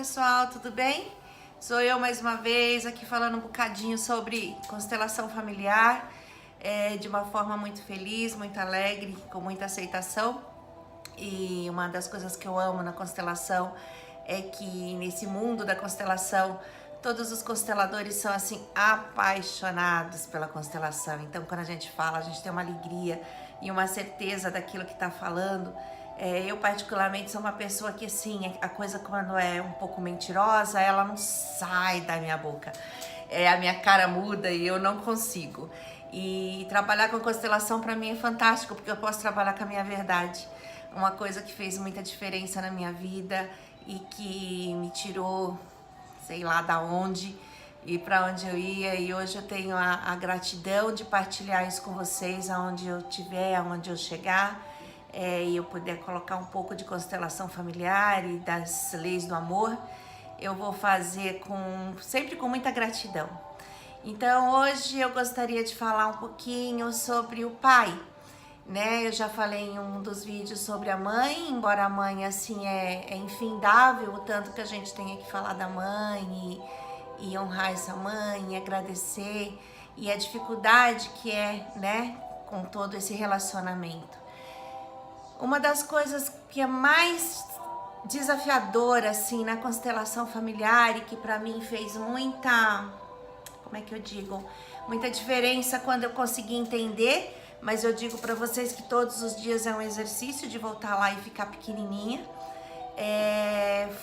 pessoal, tudo bem? Sou eu mais uma vez aqui falando um bocadinho sobre constelação familiar, de uma forma muito feliz, muito alegre, com muita aceitação. E uma das coisas que eu amo na constelação é que nesse mundo da constelação, todos os consteladores são assim apaixonados pela constelação. Então quando a gente fala, a gente tem uma alegria e uma certeza daquilo que está falando. Eu particularmente sou uma pessoa que assim, a coisa quando é um pouco mentirosa, ela não sai da minha boca. A minha cara muda e eu não consigo. E trabalhar com constelação para mim é fantástico, porque eu posso trabalhar com a minha verdade. Uma coisa que fez muita diferença na minha vida e que me tirou, sei lá da onde e para onde eu ia. E hoje eu tenho a gratidão de partilhar isso com vocês, aonde eu estiver, aonde eu chegar. E eu puder colocar um pouco de constelação familiar e das leis do amor, eu vou fazer sempre com muita gratidão. Então hoje eu gostaria de falar um pouquinho sobre o pai, né? Eu já falei em um dos vídeos sobre a mãe, embora a mãe assim é infindável, o tanto que a gente tem que falar da mãe e honrar essa mãe, e agradecer, e a dificuldade que né, com todo esse relacionamento. Uma das coisas que é mais desafiadora assim na constelação familiar e que para mim fez muita, como é que eu digo, muita diferença quando eu consegui entender, mas eu digo para vocês que todos os dias é um exercício de voltar lá e ficar pequenininha,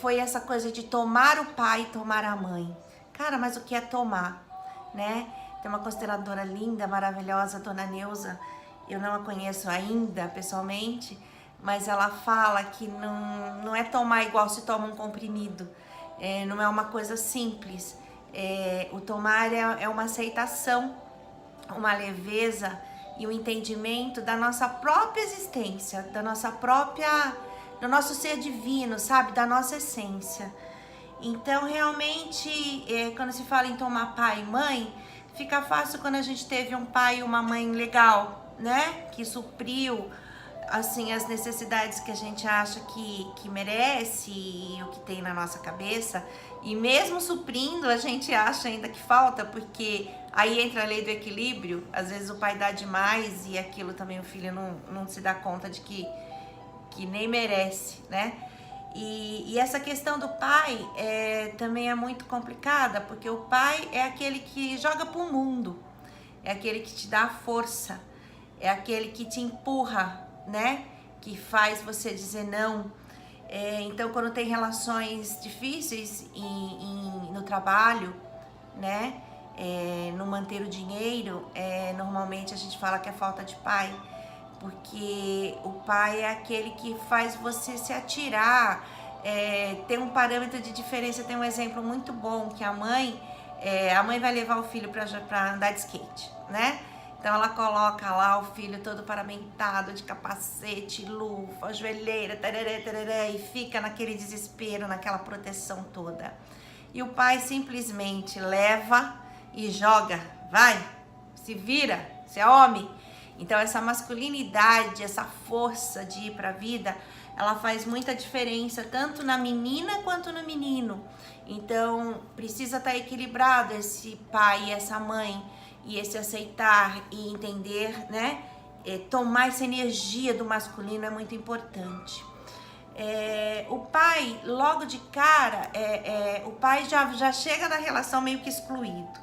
foi essa coisa de tomar o pai e tomar a mãe. Cara, mas o que é tomar, né? Tem uma consteladora linda, maravilhosa, Dona Neuza. Eu não a conheço ainda pessoalmente, mas ela fala que não é tomar igual se toma um comprimido, não é uma coisa simples. O tomar é uma aceitação, uma leveza e um entendimento da nossa própria existência, do nosso ser divino, sabe? Da nossa essência. Então, realmente, quando se fala em tomar pai e mãe, fica fácil quando a gente teve um pai e uma mãe legal, né? Que supriu assim as necessidades que a gente acha que merece e o que tem na nossa cabeça. E mesmo suprindo, a gente acha ainda que falta, porque aí entra a lei do equilíbrio. Às vezes o pai dá demais e aquilo também o filho não se dá conta de que nem merece, né? E essa questão do pai também é muito complicada, porque o pai é aquele que joga pro mundo, é aquele que te dá força, é aquele que te empurra, né? Que faz você dizer não. Então, quando tem relações difíceis no trabalho, né? No manter o dinheiro, normalmente a gente fala que é falta de pai, porque o pai é aquele que faz você se atirar. Tem um parâmetro de diferença, tem um exemplo muito bom, que a mãe vai levar o filho para andar de skate, né? Então ela coloca lá o filho todo paramentado, de capacete, luva, joelheira, tarará, tarará, e fica naquele desespero, naquela proteção toda. E o pai simplesmente leva e joga, vai, se vira, você é homem. Então essa masculinidade, essa força de ir para a vida, ela faz muita diferença tanto na menina quanto no menino. Então precisa estar equilibrado esse pai e essa mãe, e esse aceitar e entender, né? Tomar essa energia do masculino é muito importante. O pai, logo de cara, o pai já chega na relação meio que excluído.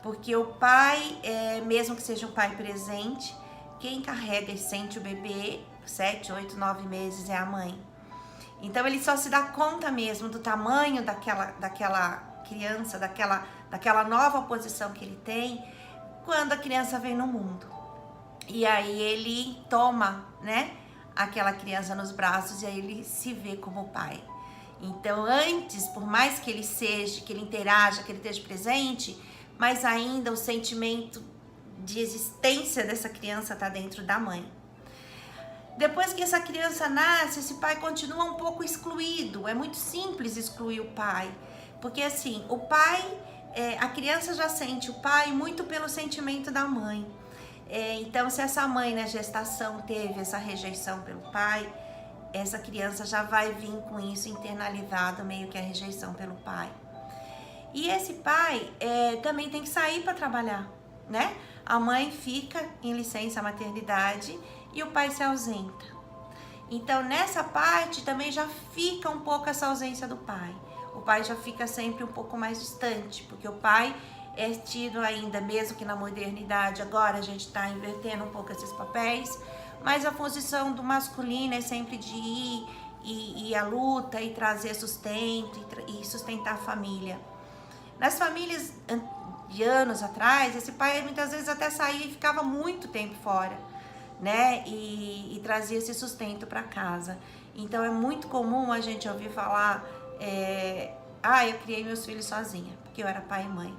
Porque o pai, mesmo que seja um pai presente, quem carrega e sente o bebê 7, 8, 9 meses é a mãe. Então ele só se dá conta mesmo do tamanho daquela criança, daquela nova posição que ele tem, quando a criança vem no mundo. E aí ele toma, né, aquela criança nos braços e aí ele se vê como pai. Então antes, por mais que ele seja, que ele interaja, que ele esteja presente, mas ainda o sentimento de existência dessa criança está dentro da mãe. Depois que essa criança nasce, esse pai continua um pouco excluído. É muito simples excluir o pai, porque assim, o pai, a criança já sente o pai muito pelo sentimento da mãe. Então, se essa mãe na gestação teve essa rejeição pelo pai, essa criança já vai vir com isso internalizado, meio que a rejeição pelo pai. E esse pai também tem que sair para trabalhar, né? A mãe fica em licença maternidade e o pai se ausenta. Então, nessa parte também já fica um pouco essa ausência do pai. O pai já fica sempre um pouco mais distante, porque o pai é tido ainda, mesmo que na modernidade, agora a gente está invertendo um pouco esses papéis, mas a posição do masculino é sempre de ir à luta e trazer sustento e sustentar a família. Nas famílias de anos atrás, esse pai muitas vezes até saía e ficava muito tempo fora, né? E trazia esse sustento para casa. Então é muito comum a gente ouvir falar, eu criei meus filhos sozinha, porque eu era pai e mãe.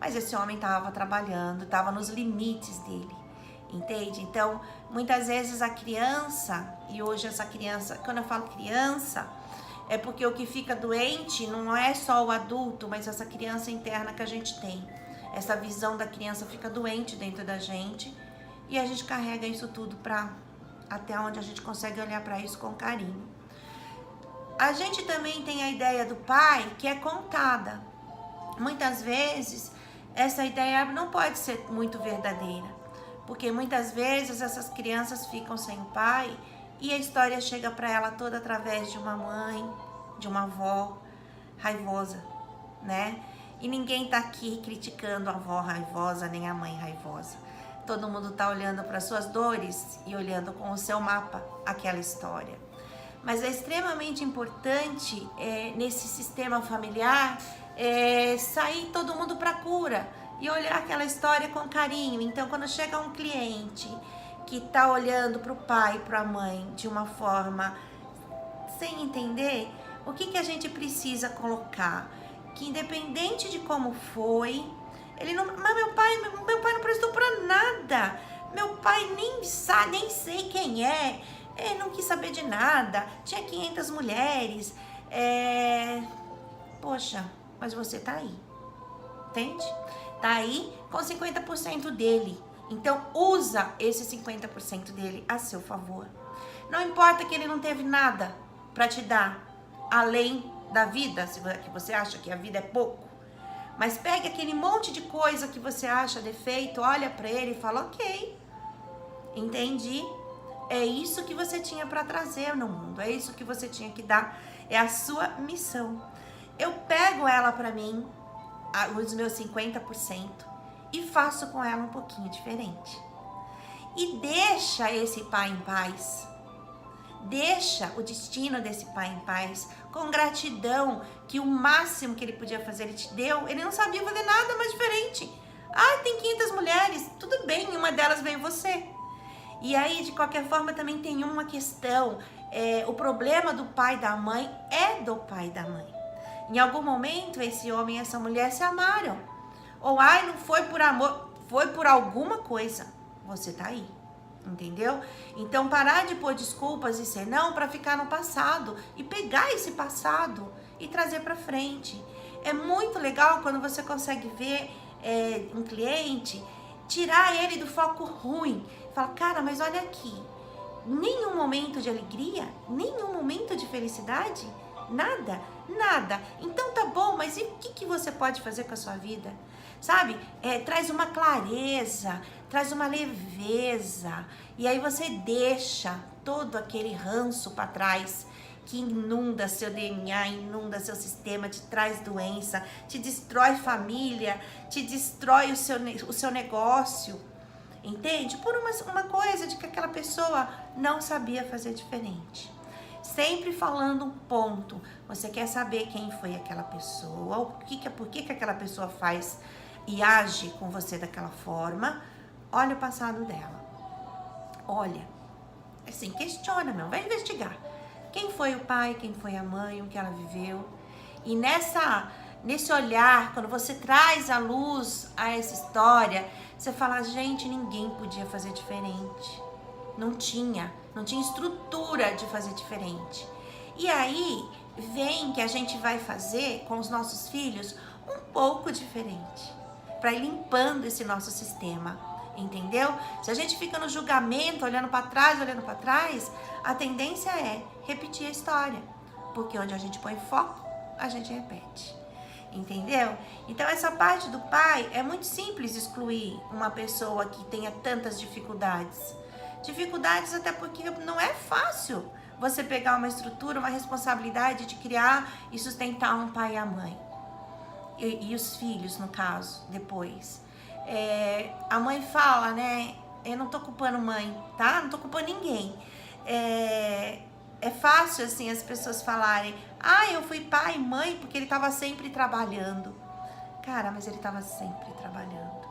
Mas esse homem estava trabalhando, estava nos limites dele, entende? Então, muitas vezes a criança, e hoje essa criança, quando eu falo criança, é porque o que fica doente não é só o adulto, mas essa criança interna que a gente tem. Essa visão da criança fica doente dentro da gente e a gente carrega isso tudo para até onde a gente consegue olhar para isso com carinho. A gente também tem a ideia do pai que é contada. Muitas vezes essa ideia não pode ser muito verdadeira, porque muitas vezes essas crianças ficam sem o pai e a história chega para ela toda através de uma mãe, de uma avó raivosa, né? E ninguém tá aqui criticando a avó raivosa nem a mãe raivosa. Todo mundo tá olhando para suas dores e olhando com o seu mapa aquela história. Mas é extremamente importante nesse sistema familiar sair todo mundo para cura e olhar aquela história com carinho. Então, quando chega um cliente que tá olhando para o pai, para a mãe de uma forma sem entender, o que a gente precisa colocar? Que independente de como foi, ele não, mas meu pai não prestou para nada. Meu pai nem sei quem é. Não quis saber de nada. Tinha 500 mulheres. Poxa, mas você tá aí. Entende? Tá aí com 50% dele. Então, usa esse 50% dele a seu favor. Não importa que ele não teve nada para te dar, além da vida, se você acha que a vida é pouco. Mas pegue aquele monte de coisa que você acha defeito, olha para ele e fala, ok, entendi. É isso que você tinha para trazer no mundo, é isso que você tinha que dar, é a sua missão. Eu pego ela para mim, os meus 50%, e faço com ela um pouquinho diferente. E deixa esse pai em paz. Deixa o destino desse pai em paz, com gratidão, que o máximo que ele podia fazer ele te deu. Ele não sabia fazer nada mais diferente. Tem 500 mulheres, tudo bem, uma delas veio você. E aí, de qualquer forma, também tem uma questão. O problema do pai e da mãe é do pai e da mãe. Em algum momento, esse homem e essa mulher se amaram. Ou, não foi por amor, foi por alguma coisa. Você tá aí, entendeu? Então, parar de pôr desculpas e senão para ficar no passado. E pegar esse passado e trazer para frente. É muito legal quando você consegue ver um cliente, tirar ele do foco ruim. Fala, cara, mas olha aqui. Nenhum momento de alegria, nenhum momento de felicidade, nada. Então tá bom, mas e o que você pode fazer com a sua vida? Sabe? Traz uma clareza, traz uma leveza. E aí você deixa todo aquele ranço para trás que inunda seu DNA, inunda seu sistema, te traz doença, te destrói família, te destrói o seu negócio. Entende? Por uma coisa de que aquela pessoa não sabia fazer diferente. Sempre falando um ponto. Você quer saber quem foi aquela pessoa, por que aquela pessoa faz e age com você daquela forma. Olha o passado dela. Olha. Assim, questiona, vai investigar. Quem foi o pai, quem foi a mãe, o que ela viveu. E nesse olhar, quando você traz à luz a essa história, você fala, gente, ninguém podia fazer diferente. Não tinha estrutura de fazer diferente. E aí, vem que a gente vai fazer com os nossos filhos um pouco diferente. Para ir limpando esse nosso sistema, entendeu? Se a gente fica no julgamento, olhando para trás, a tendência é repetir a história, porque onde a gente põe foco, a gente repete. Entendeu? Então essa parte do pai é muito simples excluir uma pessoa que tenha tantas dificuldades. Dificuldades até porque não é fácil você pegar uma estrutura, uma responsabilidade de criar e sustentar um pai e a mãe. E os filhos, no caso, depois. A mãe fala, né? Eu não tô culpando mãe, tá? Não tô culpando ninguém. É fácil, assim, as pessoas falarem: ah, eu fui pai e mãe porque ele tava sempre trabalhando. Cara, mas ele tava sempre trabalhando.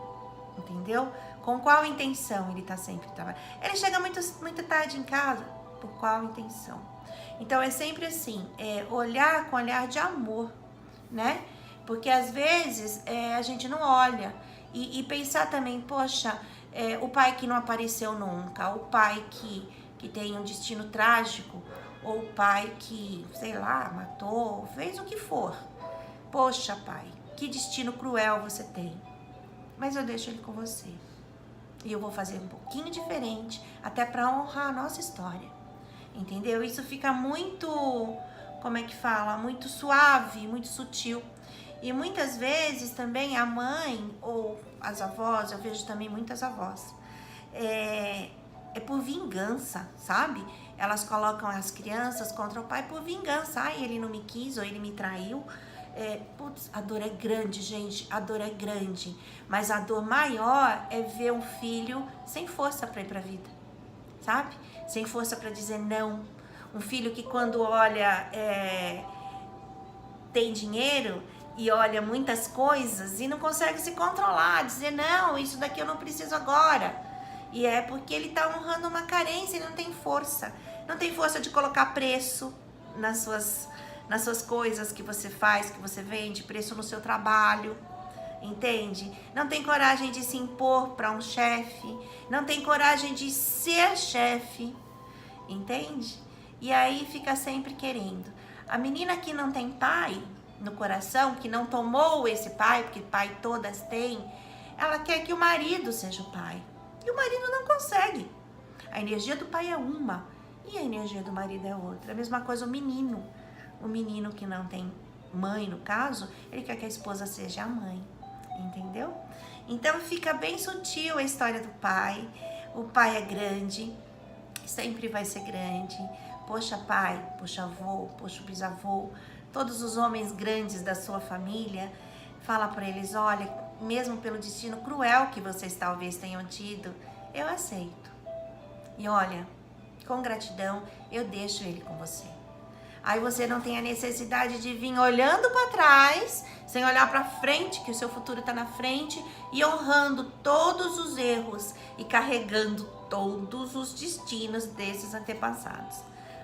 Entendeu? Com qual intenção ele tá sempre trabalhando? Ele chega muito tarde em casa. Por qual intenção? Então, é sempre assim, olhar com olhar de amor, né? Porque, às vezes, a gente não olha. E pensar também, poxa, o pai que não apareceu nunca, o pai que tem um destino trágico, ou o pai que, sei lá, matou, fez o que for. Poxa, pai, que destino cruel você tem. Mas eu deixo ele com você. E eu vou fazer um pouquinho diferente, até para honrar a nossa história. Entendeu? Isso fica muito, como é que fala? Muito suave, muito sutil. E muitas vezes também a mãe ou as avós, eu vejo também muitas avós, é por vingança, sabe? Elas colocam as crianças contra o pai por vingança. Ai, ele não me quis ou ele me traiu. Putz, a dor é grande, gente, a dor é grande. Mas a dor maior é ver um filho sem força para ir pra vida, sabe? Sem força para dizer não. Um filho que quando olha, tem dinheiro e olha muitas coisas e não consegue se controlar, dizer não, isso daqui eu não preciso agora. E é porque ele tá honrando uma carência, ele não tem força. Não tem força de colocar preço nas suas coisas que você faz, que você vende, preço no seu trabalho, entende? Não tem coragem de se impor para um chefe, não tem coragem de ser chefe, entende? E aí fica sempre querendo. A menina que não tem pai no coração, que não tomou esse pai, porque pai todas têm, ela quer que o marido seja o pai. E o marido não consegue. A energia do pai é uma e a energia do marido é outra. A mesma coisa o menino que não tem mãe, no caso, ele quer que a esposa seja a mãe, entendeu? Então fica bem sutil a história do pai. O pai é grande, sempre vai ser grande. Poxa pai, poxa avô, poxa bisavô, todos os homens grandes da sua família, fala para eles: olha, mesmo pelo destino cruel que vocês talvez tenham tido, eu aceito. E olha, com gratidão, eu deixo ele com você. Aí você não tem a necessidade de vir olhando para trás, sem olhar para frente, que o seu futuro está na frente, e honrando todos os erros e carregando todos os destinos desses antepassados.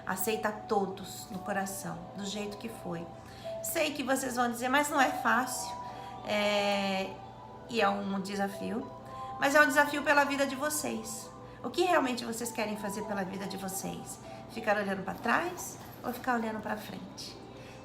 Aceita todos no coração, do jeito que foi. Sei que vocês vão dizer, mas não é fácil. E é um desafio, mas é um desafio pela vida de vocês. O que realmente vocês querem fazer pela vida de vocês? Ficar olhando para trás ou ficar olhando para frente?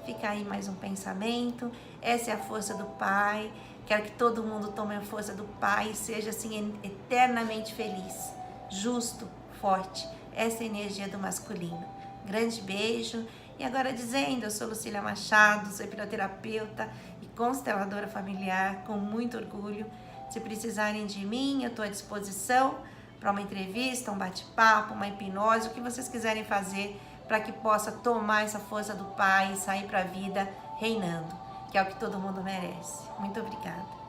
Fica aí mais um pensamento. Essa é a força do pai. Quero que todo mundo tome a força do pai e seja assim eternamente feliz, justo, forte. Essa é a energia do masculino. Grande beijo. E agora dizendo, eu sou Lucília Machado, sou hipnoterapeuta e consteladora familiar, com muito orgulho. Se precisarem de mim, eu estou à disposição para uma entrevista, um bate-papo, uma hipnose, o que vocês quiserem fazer para que possa tomar essa força do pai e sair para a vida reinando, que é o que todo mundo merece. Muito obrigada.